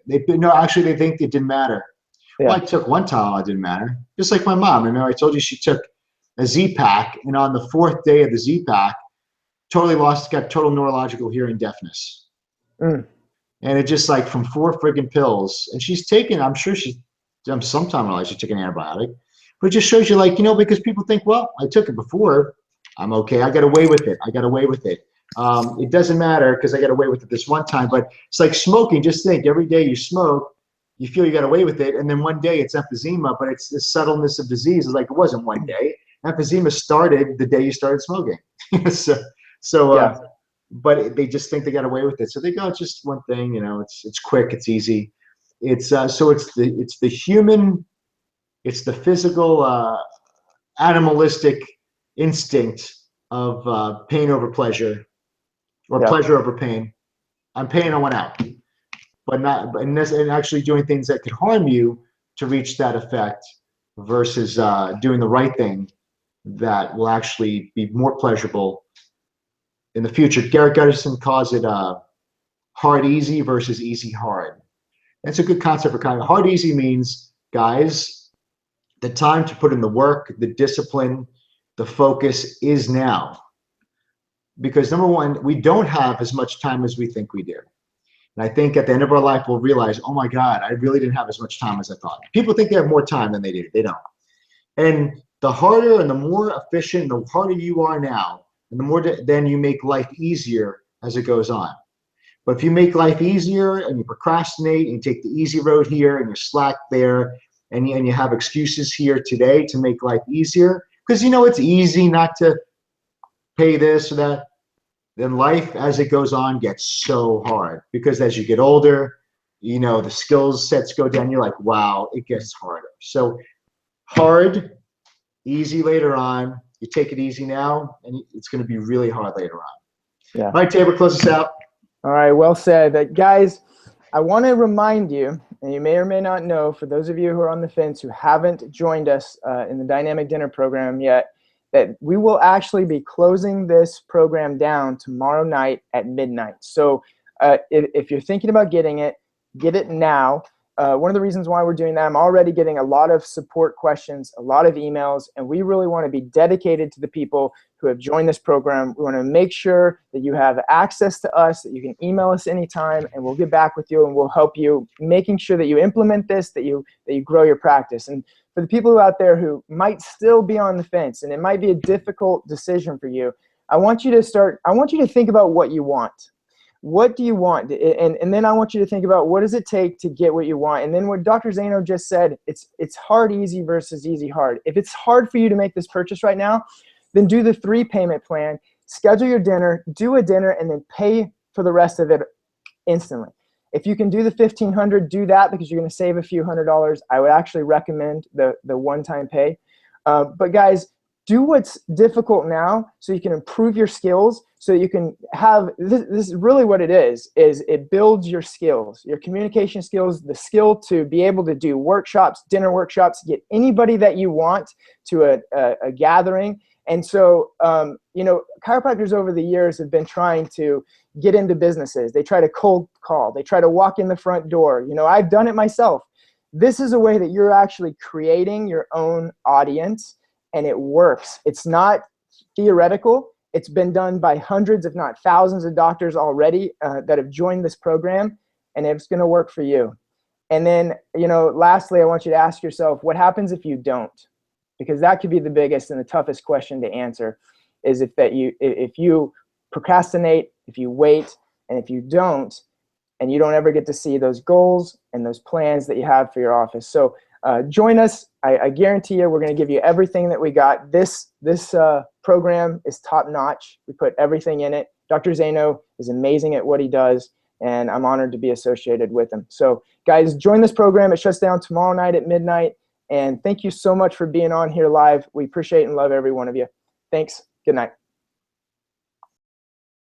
Actually they think it didn't matter. Yeah. Well, I took one Tylenol, it didn't matter. Just like my mom. Remember I told you she took a Z-Pack, and on the fourth day of the Z-Pack, got total neurological hearing deafness. And it just like from 4 friggin' pills, and she's taken, I'm sure she's sometime in her life she took an antibiotic, but it just shows you because people think, well, I took it before, I'm okay, I got away with it. It doesn't matter because I got away with it this one time, but it's like smoking. Just think, every day you smoke, you feel you got away with it, and then one day it's emphysema, but it's the subtleness of disease. It's like it wasn't one day. Emphysema started the day you started smoking. But they just think they got away with it. So they go, it's just one thing, it's quick, it's easy. It's the human, it's the physical, animalistic instinct of pain over pleasure, or pleasure over pain. I'm pain, I want out, and actually doing things that could harm you to reach that effect versus doing the right thing that will actually be more pleasurable in the future. Garrett Gutterson calls it hard easy versus easy hard. That's a good concept for kind of hard easy means, guys, the time to put in the work, the discipline, the focus is now. Because number one, we don't have as much time as we think we do. And I think at the end of our life, we'll realize, oh my God, I really didn't have as much time as I thought. People think they have more time than they do. They don't. And the harder and the more efficient, the harder you are now, and the more then you make life easier as it goes on. But if you make life easier and you procrastinate and you take the easy road here and you slack there and you have excuses here today to make life easier, because it's easy not to pay this or that, then life as it goes on gets so hard. Because as you get older, you know, the skills sets go down. You're like, wow, it gets harder. So hard, easy later on. You take it easy now, and it's going to be really hard later on. Yeah. All right, Tabor, close us out. All right, well said. Guys, I want to remind you, and you may or may not know, for those of you who are on the fence who haven't joined us in the Dynamic Dinner program yet, that we will actually be closing this program down tomorrow night at midnight. So if you're thinking about getting it, get it now. One of the reasons why we're doing that, I'm already getting a lot of support questions, a lot of emails, and we really want to be dedicated to the people who have joined this program. We want to make sure that you have access to us, that you can email us anytime, and we'll get back with you and we'll help you making sure that you implement this, that you grow your practice. And for the people out there who might still be on the fence, and it might be a difficult decision for you, I want you to think about what you want. What do you want? And then I want you to think about what does it take to get what you want. And then what Dr. Zaino just said, it's hard, easy versus easy, hard. If it's hard for you to make this purchase right now, then do the 3-payment plan, schedule your dinner, do a dinner, and then pay for the rest of it instantly. If you can do the $1,500, do that because you're going to save a few $100s. I would actually recommend the one-time pay. But guys, do what's difficult now so you can improve your skills, so you can have, this is really what it is it builds your skills, your communication skills, the skill to be able to do workshops, dinner workshops, get anybody that you want to a gathering. And so, you know, chiropractors over the years have been trying to get into businesses. They try to cold call. They try to walk in the front door. You know, I've done it myself. This is a way that you're actually creating your own audience, and it works. It's not theoretical. It's been done by hundreds, if not thousands of doctors already that have joined this program, and it's going to work for you. And then, you know, lastly, I want you to ask yourself, what happens if you don't? Because that could be the biggest and the toughest question to answer, is if you procrastinate, if you wait, and if you don't, and you don't ever get to see those goals and those plans that you have for your office. So join us. I guarantee you we're going to give you everything that we got. This program is top notch. We put everything in it. Dr. Zaino is amazing at what he does, and I'm honored to be associated with him. So guys, join this program. It shuts down tomorrow night at midnight. And thank you so much for being on here live. We appreciate and love every one of you. Thanks. Good night.